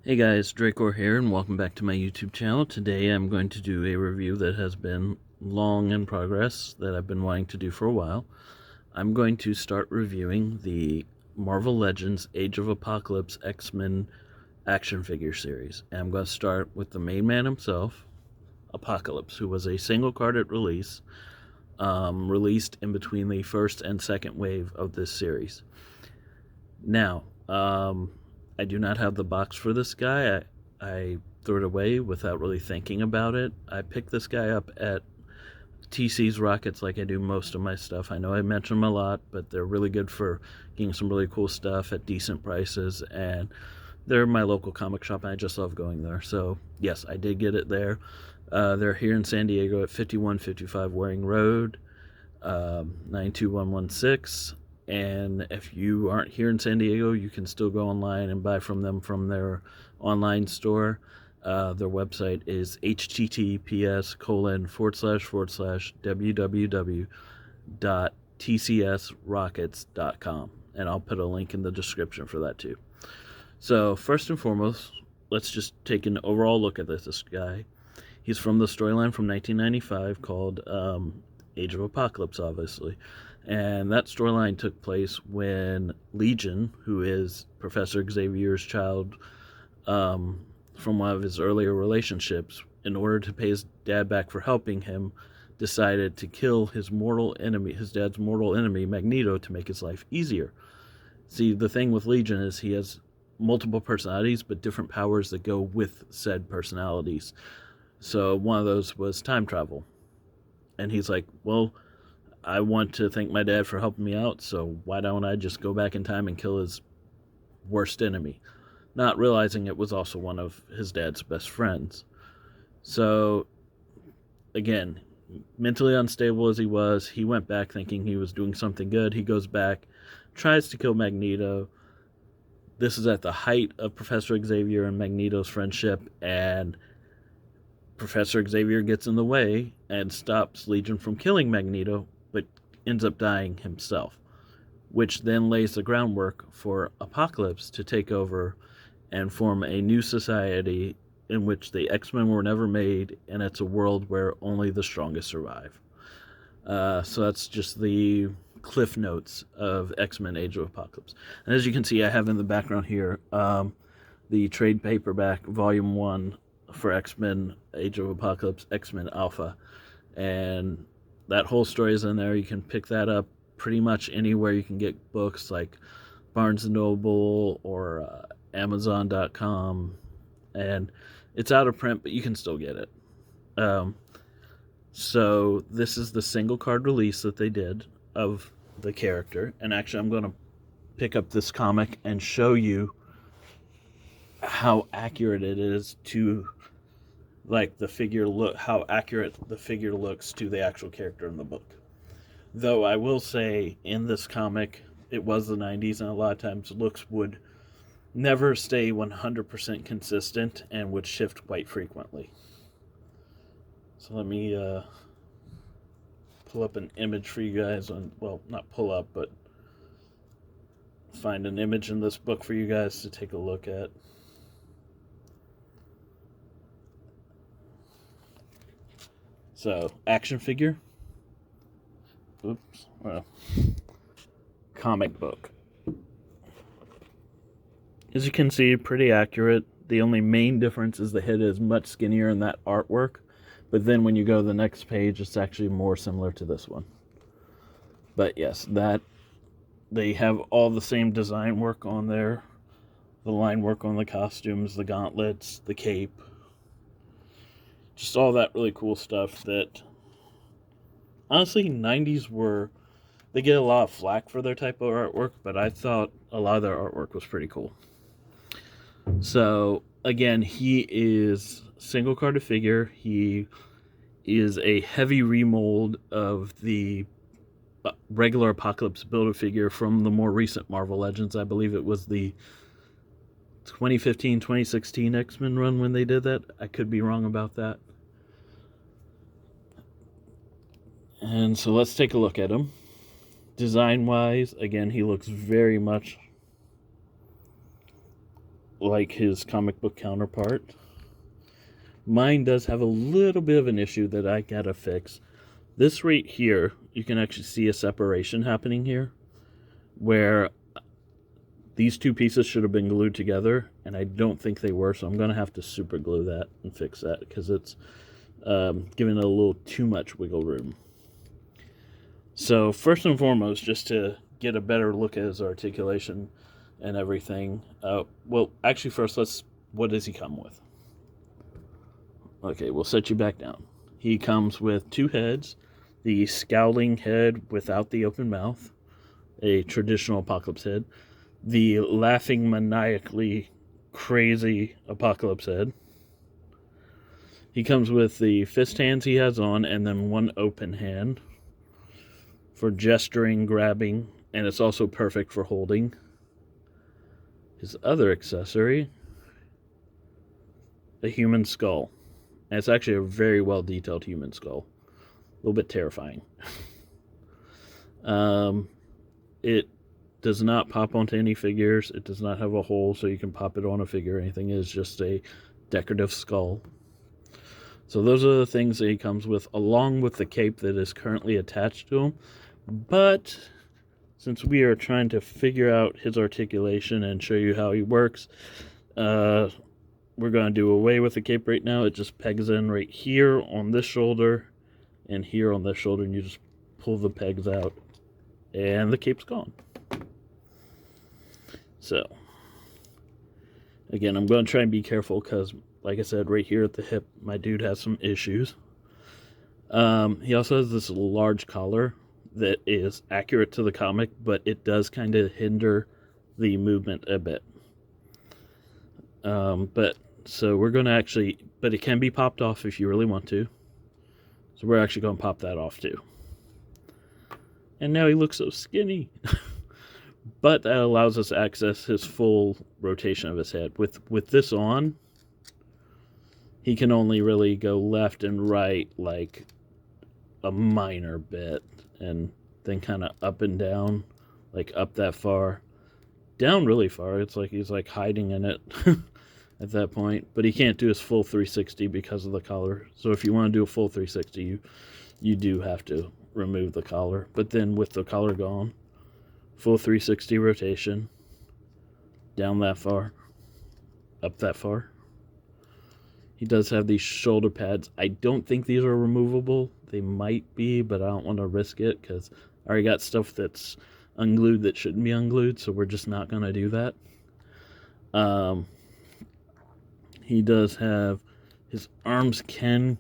Hey guys, Dracor here, and welcome back to my YouTube channel. Today I'm going to do a review that has been long in progress, that I've been wanting to do for a while. I'm going to start reviewing the Marvel Legends Age of Apocalypse X-Men action figure series. And I'm going to start with the main man himself, Apocalypse, who was a single card at release, released in between the first and second wave of this series. Now, I do not have the box for this guy. I threw it away without really thinking about it. I picked this guy up at TC's Rockets like I do most of my stuff. I know I mention them a lot, but they're really good for getting some really cool stuff at decent prices, and they're my local comic shop, and I just love going there. So, yes, I did get it there. They're here in San Diego at 5155 Waring Road, 92116. And if you aren't here in San Diego, you can still go online and buy from them from their online store. Their website is https://www.tcsrockets.com, and I'll put a link in the description for that too. So first and foremost, let's just take an overall look at this guy. He's from the storyline from 1995 called Age of Apocalypse, obviously. And that storyline took place when Legion, who is Professor Xavier's child from one of his earlier relationships, in order to pay his dad back for helping him, decided to kill his dad's mortal enemy, Magneto, to make his life easier. See, the thing with Legion is he has multiple personalities, but different powers that go with said personalities. So one of those was time travel. And he's like, well, I want to thank my dad for helping me out, so why don't I just go back in time and kill his worst enemy? Not realizing it was also one of his dad's best friends. So, again, mentally unstable as he was, he went back thinking he was doing something good. He goes back, tries to kill Magneto. This is at the height of Professor Xavier and Magneto's friendship, and Professor Xavier gets in the way and stops Legion from killing Magneto, but ends up dying himself, which then lays the groundwork for Apocalypse to take over and form a new society in which the X-Men were never made, and it's a world where only the strongest survive. So that's just the cliff notes of X-Men Age of Apocalypse. And as you can see, I have in the background here the trade paperback Volume 1 for X-Men Age of Apocalypse, X-Men Alpha. And that whole story is in there. You can pick that up pretty much anywhere you can get books, like Barnes & Noble or Amazon.com. And it's out of print, but you can still get it. So this is the single card release that they did of the character. And actually, I'm going to pick up this comic and show you how accurate it is to, like, the figure look, how accurate the figure looks to the actual character in the book. Though I will say, in this comic, it was the 90s, and a lot of times looks would never stay 100% consistent and would shift quite frequently. So let me pull up an image for you guys on, well, not pull up, but find an image in this book for you guys to take a look at. So, action figure. Oops. Well, comic book. As you can see, pretty accurate. The only main difference is the head is much skinnier in that artwork. But then when you go to the next page, it's actually more similar to this one. But yes, that they have all the same design work on there. The line work on the costumes, the gauntlets, the cape. Just all that really cool stuff that, honestly, 90s were, they get a lot of flack for their type of artwork, but I thought a lot of their artwork was pretty cool. So, again, he is single carded figure. He is a heavy remold of the regular Apocalypse Build-A-Figure from the more recent Marvel Legends. I believe it was the 2015-2016 X-Men run when they did that. I could be wrong about that. And so let's take a look at him. Design-wise, again, he looks very much like his comic book counterpart. Mine does have a little bit of an issue that I gotta fix. This right here, you can actually see a separation happening here, where these two pieces should have been glued together, and I don't think they were, so I'm going to have to super glue that and fix that, because it's giving it a little too much wiggle room. So first and foremost, just to get a better look at his articulation and everything, well, actually first, what does he come with? Okay, we'll set you back down. He comes with two heads, the scowling head without the open mouth, a traditional Apocalypse head, the laughing maniacally crazy Apocalypse head. He comes with the fist hands he has on, and then one open hand for gesturing, grabbing, and it's also perfect for holding. His other accessory, a human skull. And it's actually a very well detailed human skull. A little bit terrifying. It does not pop onto any figures. It does not have a hole so you can pop it on a figure or anything. It is just a decorative skull. So those are the things that he comes with, along with the cape that is currently attached to him. But since we are trying to figure out his articulation and show you how he works, we're going to do away with the cape right now. It just pegs in right here on this shoulder and here on this shoulder, and you just pull the pegs out, and the cape's gone. So, again, I'm going to try and be careful because, like I said, right here at the hip, my dude has some issues. He also has this large collar that is accurate to the comic, but it does kind of hinder the movement a bit. So we're going to actually, but it can be popped off if you really want to. So we're actually going to pop that off too. And now he looks so skinny. But that allows us to access his full rotation of his head. With this on, he can only really go left and right like a minor bit, and then kind of up and down, like up that far, down really far. It's like he's like hiding in it at that point. But he can't do his full 360 because of the collar. So if you want to do a full 360, you do have to remove the collar. But then with the collar gone, full 360 rotation, down that far, up that far. He does have these shoulder pads. I don't think these are removable. They might be, but I don't want to risk it because I already got stuff that's unglued that shouldn't be unglued, so we're just not going to do that. He does have, his arms can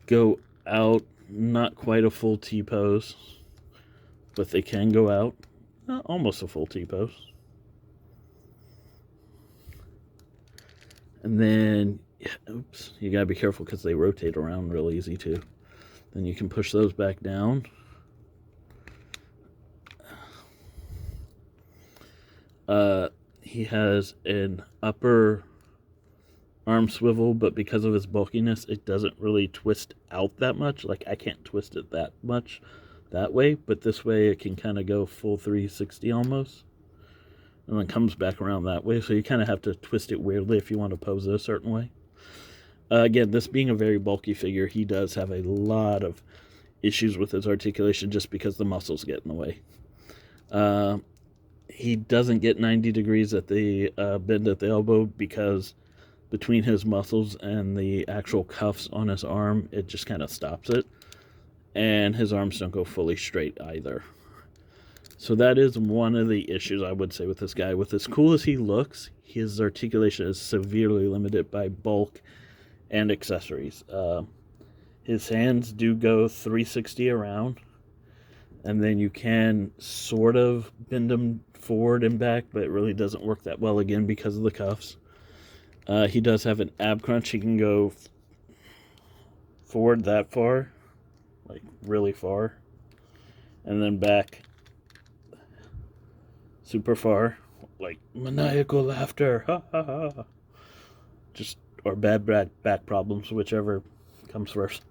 go out, not quite a full T-pose, but they can go out, almost a full T-pose. And then, oops, you gotta be careful because they rotate around real easy too. Then you can push those back down. He has an upper arm swivel, but because of his bulkiness, it doesn't really twist out that much. Like, I can't twist it that much that way, but this way it can kind of go full 360 almost, and then comes back around that way. So you kind of have to twist it weirdly if you want to pose it a certain way. Again, this being a very bulky figure, he does have a lot of issues with his articulation just because the muscles get in the way. He doesn't get 90 degrees at the bend at the elbow because between his muscles and the actual cuffs on his arm, it just kind of stops it. And his arms don't go fully straight either. So that is one of the issues I would say with this guy. With as cool as he looks, his articulation is severely limited by bulk and accessories. His hands do go 360 around, and then you can sort of bend them forward and back, but it really doesn't work that well, again, because of the cuffs. He does have an ab crunch. He can go forward that far, like really far, and then back super far, like maniacal laughter, ha ha ha. Just, or bad back problems, whichever comes first.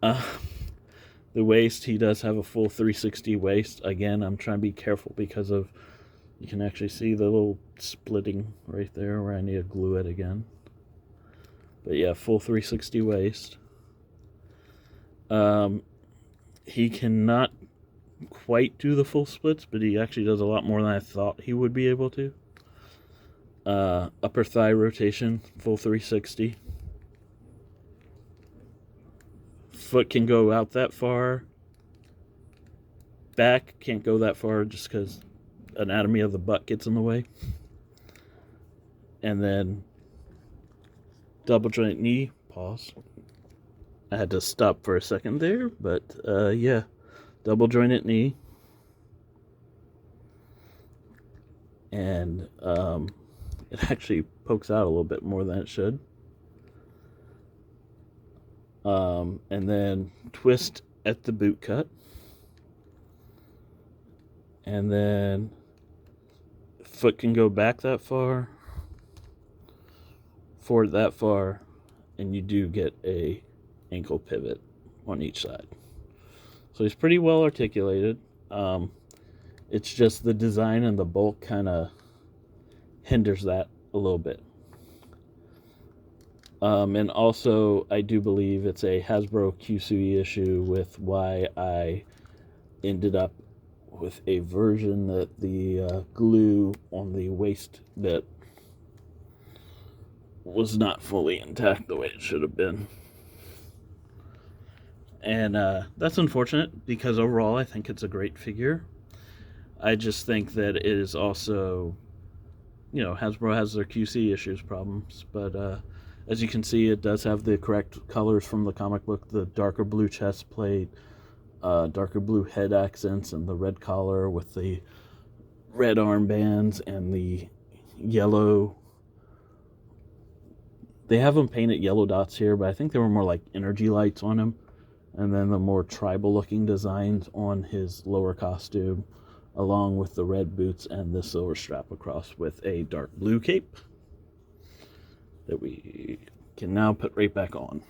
The waist, he does have a full 360 waist. Again, I'm trying to be careful because of You can actually see the little splitting right there where I need to glue it again. But yeah, full 360 waist. He cannot quite do the full splits, but he actually does a lot more than I thought he would be able to. Upper thigh rotation, full 360. Foot can go out that far. Back can't go that far just because anatomy of the butt gets in the way. And then double joint knee, pause. I had to stop for a second there, but yeah, double jointed knee. And it actually pokes out a little bit more than it should. And then twist at the boot cut. And then foot can go back that far, forward that far, and you do get a ankle pivot on each side. So he's pretty well articulated. It's just the design and the bulk kind of hinders that a little bit. And also, I do believe it's a Hasbro QC issue with why I ended up with a version that the glue on the waist bit was not fully intact the way it should have been. And that's unfortunate because overall I think it's a great figure. I just think that it is also, you know, Hasbro has their QC issues problems, but as you can see, it does have the correct colors from the comic book, the darker blue chest plate, darker blue head accents, and the red collar with the red armbands and the yellow. They have them painted yellow dots here, but I think they were more like energy lights on him. And then the more tribal looking designs on his lower costume, along with the red boots and the silver strap across with a dark blue cape that we can now put right back on.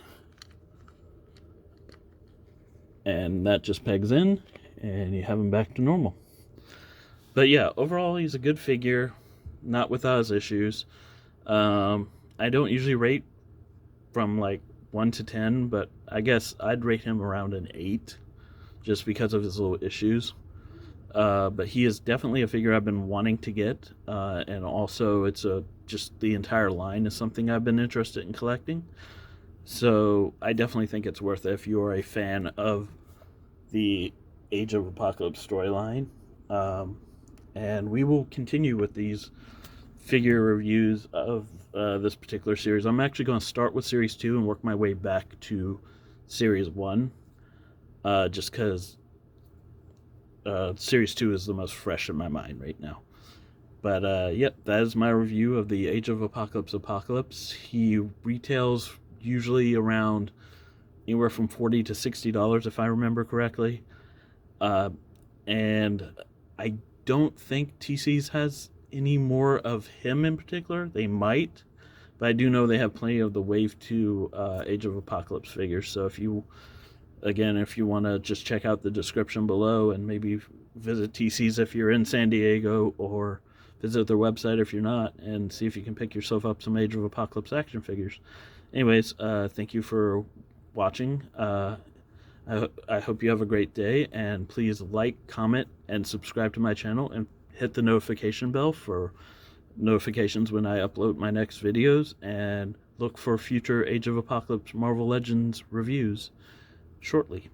And that just pegs in, and you have him back to normal. But yeah, overall, he's a good figure, not without his issues. I don't usually rate from like 1 to 10, but I guess I'd rate him around an 8, just because of his little issues. But he is definitely a figure I've been wanting to get, and also it's just the entire line is something I've been interested in collecting. So I definitely think it's worth it if you are a fan of the Age of Apocalypse storyline. And we will continue with these figure reviews of this particular series. I'm actually going to start with Series 2 and work my way back to Series 1, just because Series 2 is the most fresh in my mind right now. But yep, that is my review of the Age of Apocalypse. He retails usually around anywhere from $40 to $60 if I remember correctly. And I don't think TC's has any more of him in particular. They might, but I do know they have plenty of the Wave 2 Age of Apocalypse figures. So if you want to just check out the description below and maybe visit TC's if you're in San Diego, or visit their website if you're not, and see if you can pick yourself up some Age of Apocalypse action figures. Anyways, thank you for watching. I hope you have a great day, and please like, comment, and subscribe to my channel, and hit the notification bell for notifications when I upload my next videos, and look for future Age of Apocalypse Marvel Legends reviews shortly.